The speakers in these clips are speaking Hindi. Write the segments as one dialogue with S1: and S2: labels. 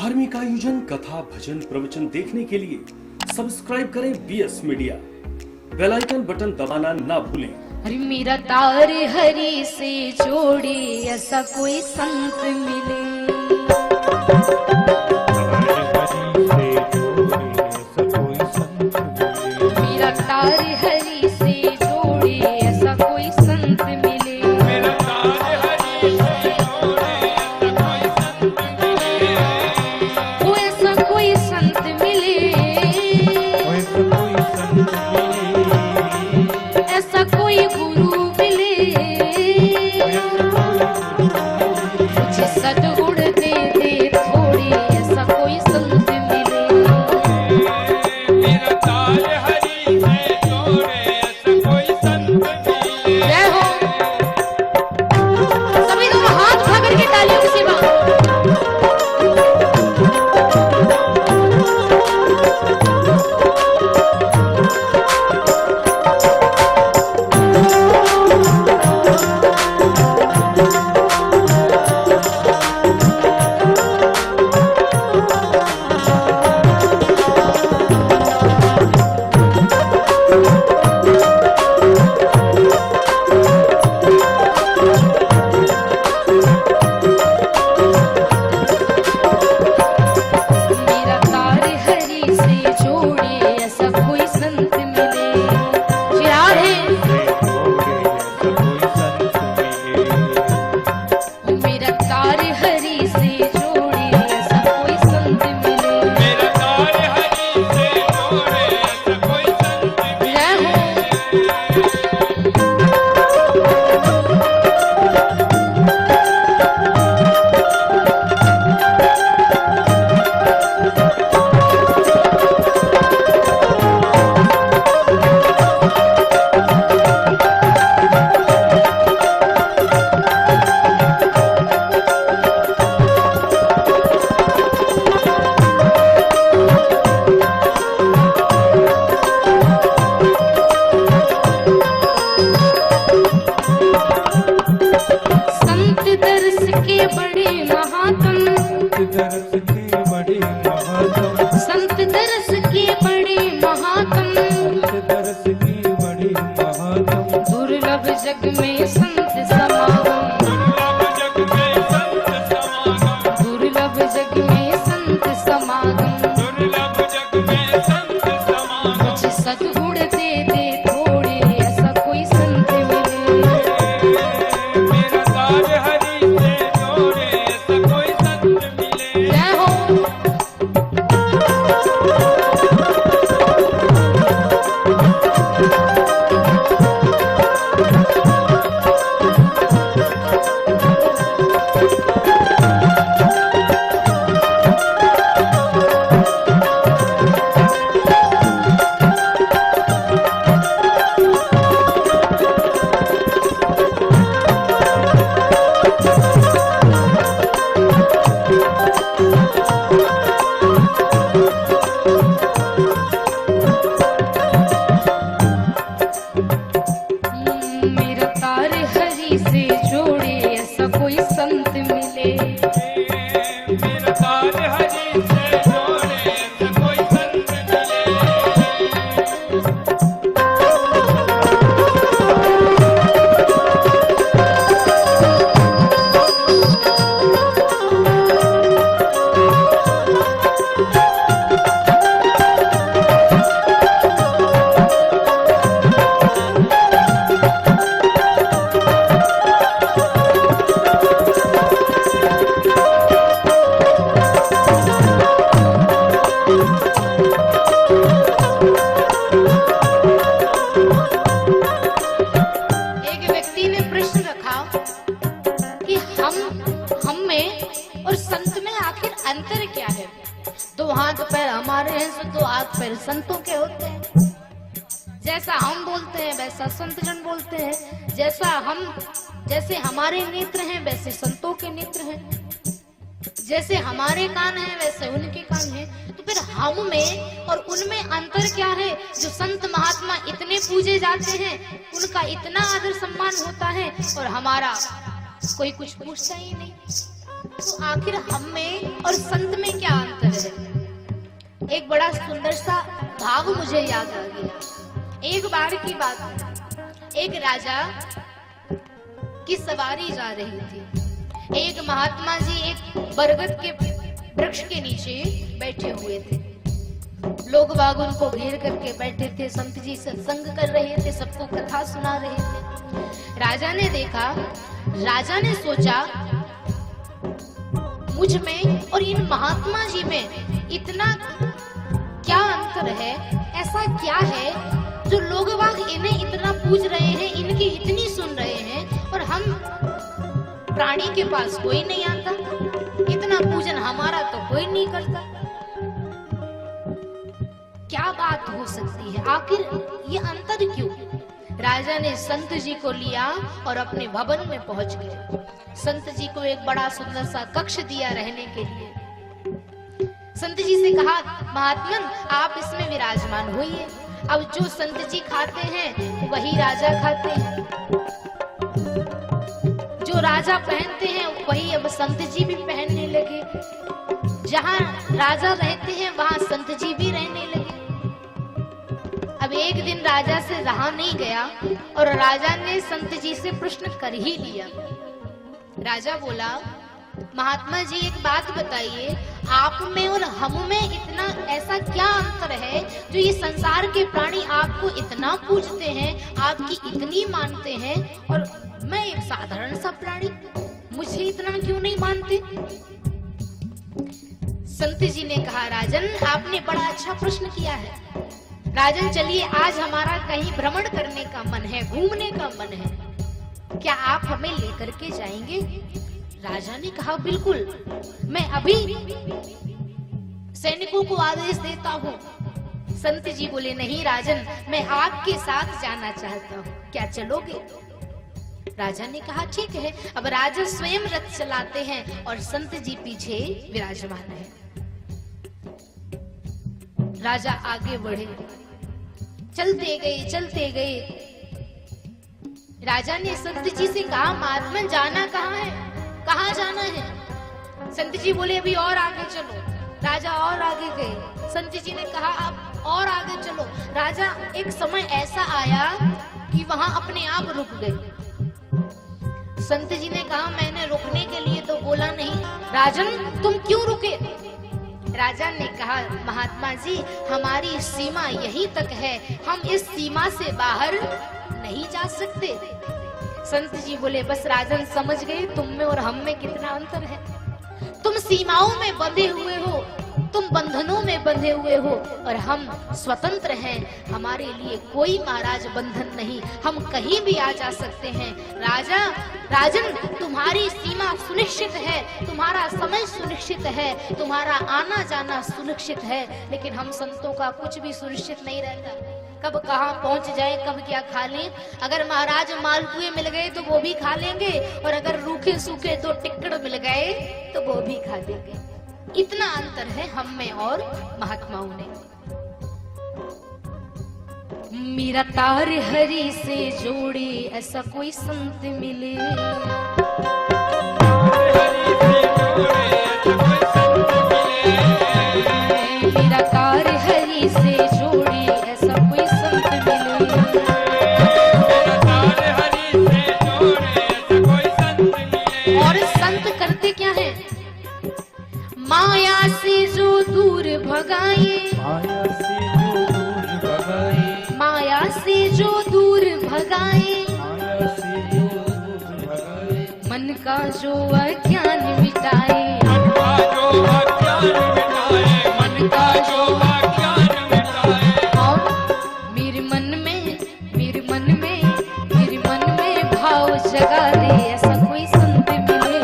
S1: धार्मिक आयोजन, कथा, भजन, प्रवचन देखने के लिए सब्सक्राइब करें BS मीडिया। बेल आइकन बटन दबाना ना भूलें।
S2: अरे मेरा तार हरि से जोड़े ऐसा कोई संत मिले, मेरा तार हरि से जोड़े ऐसा कोई संत मिले,
S3: मेरा तार हरि से जोड़े ऐसा कोई संत मिले,
S2: ऐसा कोई गुरु मिले, मुझे सद्गुण दे दे थोड़ी ऐसा कोई संत मिले।
S3: मेरा तार हरि से जोड़े ऐसा कोई संत मिले।
S2: जय हो सभी लोग हाथ उठा करके तालियों की सेवा। मेरा तार हरि से जोड़े ऐसा कोई संत मिले। चिराग है मेरा तार हरि से जोड़े ऐसा कोई संत मिले।
S3: मेरा तार हरि से जोड़े ऐसा कोई संत मिले।
S2: जय हो संत दर्श के बड़े महात्म, संत दर्श के बड़े महात्म, दुर्लभ जग में संत समागम,
S3: दुर्लभ जग में संत समागम,
S2: दुर्लभ जग में संत समागम,
S3: दुर्लभ जग में संत समागम।
S2: मुझे सद्गुण दे दे थोड़े ऐसा कोई संत मिले।
S3: मेरा तार हरि से जोड़े ऐसा कोई संत मिले।
S2: जय हो मेरा तार हरि से जोड़े ऐसा कोई संत मिले।
S3: मेरा तार हरि से जोड़े ऐसा कोई संत मिले।
S2: एक व्यक्ति ने प्रश्न रखा कि हम में और संत में आखिर अंतर क्या है। दो हाथ पैर हमारे हैं तो दो हाथ पैर संतों के होते हैं। जैसा हम बोलते हैं वैसा संतजन बोलते हैं। जैसे हमारे नेत्र हैं वैसे संतों के नेत्र हैं। जैसे हमारे कान हैं वैसे उनके कान हैं। तो फिर हम में और उनमें अंतर क्या है? जो संत महात्मा इतने पूजे जाते हैं, उनका इतना आदर सम्मान होता है, और हमारा कोई कुछ पूछता ही नहीं। तो आखिर हम में और संत में क्या बड़ा सुंदर सा भाव मुझे याद आ गया। एक बार की बात है, एक राजा की सवारी जा रही थी। एक महात्मा जी एक बरगद के वृक्ष के नीचे बैठे हुए थे। लोग बाग उनको घेर करके बैठे थे, संत जी सत्संग कर रहे थे, सबको कथा सुना रहे थे। राजा ने देखा, राजा ने सोचा मुझ में और इन महात्मा जी में इतना क्या अंतर है, ऐसा क्या है जो लोग बाग इन्हें इतना पूज रहे हैं, इनकी इतनी सुन रहे हैं, और हम प्राणी के पास कोई नहीं आता, इतना पूजन हमारा तो कोई नहीं करता। क्या बात हो सकती है, आखिर ये अंतर क्यों? राजा ने संत जी को लिया और अपने भवन में पहुंच गए। संत जी को एक बड़ा सुंदर सा कक्ष दिया रहने के लिए। संत जी से कहा, महात्मन आप इसमें विराजमान होइए। अब जो संत जी खाते हैं वही राजा खाते हैं, जो राजा पहनते हैं वही अब संत जी भी पहनने लगे। जहाँ राजा रहते हैं वहाँ संत जी भी रहने लगे। अब एक दिन राजा से रहा नहीं गया और राजा ने संत जी से प्रश्न कर ही लिया। राजा बोला, महात्मा जी एक बात बताइए, आप में और हम में इतना ऐसा क्या अंतर है जो ये संसार के प्राणी आपको इतना पूजते हैं, आपकी इतनी मानते हैं, और मैं एक साधारण सा प्राणी, मुझे इतना क्यों नहीं मानते? संत जी ने कहा, राजन आपने बड़ा अच्छा प्रश्न किया है। राजन चलिए आज हमारा कहीं भ्रमण करने का मन है, घूमने का मन है, क्या आप हमें लेकर के जाएंगे? राजा ने कहा, बिल्कुल, मैं अभी सैनिकों को आदेश देता हूँ। संत जी बोले, नहीं राजन, मैं आपके साथ जाना चाहता हूँ, क्या चलोगे? राजा ने कहा, ठीक है। अब राजा स्वयं रथ चलाते हैं और संत जी पीछे विराजमान है। राजा आगे बढ़े, चलते गए। राजा ने संत जी से कहा, महात्मन जाना कहाँ है, कहाँ जाना है? संत जी बोले, अभी और आगे चलो। राजा और आगे गए। संत जी ने कहा, आप और आगे चलो। राजा एक समय ऐसा आया कि वहां अपने आप रुक गए। संत जी ने कहा, मैंने रुकने के लिए तो बोला नहीं, राजन तुम क्यों रुके? राजा ने कहा, महात्मा जी हमारी सीमा यहीं तक है, हम इस सीमा से बाहर नहीं जा सकते। संत जी बोले, बस राजन समझ गए तुम में और हम में कितना अंतर है। तुम सीमाओं में बंधे हुए हो, तुम बंधनों में बंधे हुए हो, और हम स्वतंत्र हैं। हमारे लिए कोई महाराज बंधन नहीं, हम कहीं भी आ जा सकते हैं। राजन तुम्हारी सीमा सुनिश्चित है, तुम्हारा समय सुनिश्चित है, तुम्हारा आना जाना सुनिश्चित है, लेकिन हम संतों का कुछ भी सुनिश्चित नहीं रहता। कब कहाँ पहुंच जाए, कब क्या खा लें। अगर महाराज मालपुए मिल गए तो वो भी खा लेंगे, और अगर रूखे सूखे दो टिक्कड़ मिल गए तो वो भी खा लेंगे। इतना अंतर है हम में और महात्माओं में। मेरा तार हरि से जोड़े ऐसा कोई संत मिले, मेरा तार हरि से जोड़े ऐसा कोई संत मिले,
S3: मेरा तार हरि से जोड़े ऐसा कोई संत मिले।
S2: और संत करते क्या है? माया से जो दूर भगाए, माया से जो दूर भगाए, मन का जो अज्ञान मिटाए,
S3: मन का जो अज्ञान मिटाए, मन का जो अज्ञान मिटाए।
S2: और मेरे मन में भाव जगा दे ऐसा कोई संत मिले,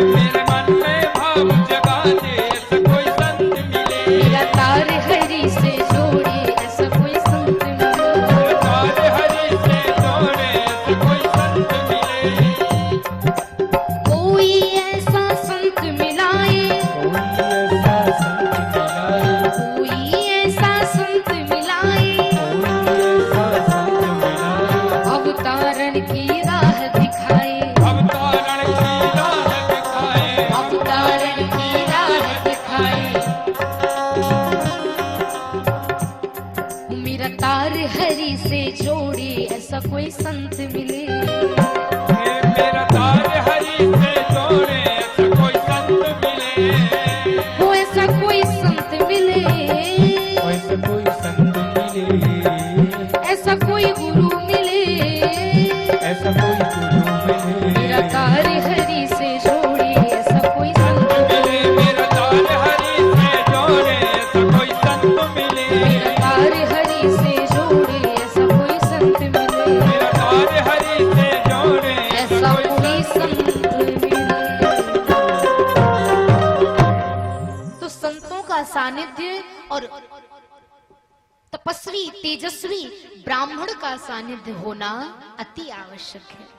S3: मेरे मन में भाव जगा दे ऐसा कोई संत मिले।
S2: मेरा तार हरि से जोड़े ऐसा कोई संत मिले,
S3: मेरा तार हरि से जोड़े ऐसा कोई संत मिले।
S2: कोई ऐसा ऐसा कोई संत मिले।
S3: मेरा तार हरि से जोड़े ऐसा कोई संत मिले।
S2: वो ऐसा कोई संत मिले,
S3: ऐसा कोई संत मिले,
S2: ऐसा कोई गुरु मिले,
S3: ऐसा कोई गुरु मिले।
S2: मेरा तार हरि से जोड़े ऐसा कोई संत मिले।
S3: मेरा तार हरि से जोड़े ऐसा कोई संत मिले।
S2: मेरा तार हरि से जोड़े ऐसा कोई संत मिले।
S3: मेरा तार हरि से जोड़े
S2: ऐसा कोई संत मिले। तो संतों का सानिध्य और तपस्वी तेजस्वी ब्राह्मण का सानिध्य होना अति आवश्यक है।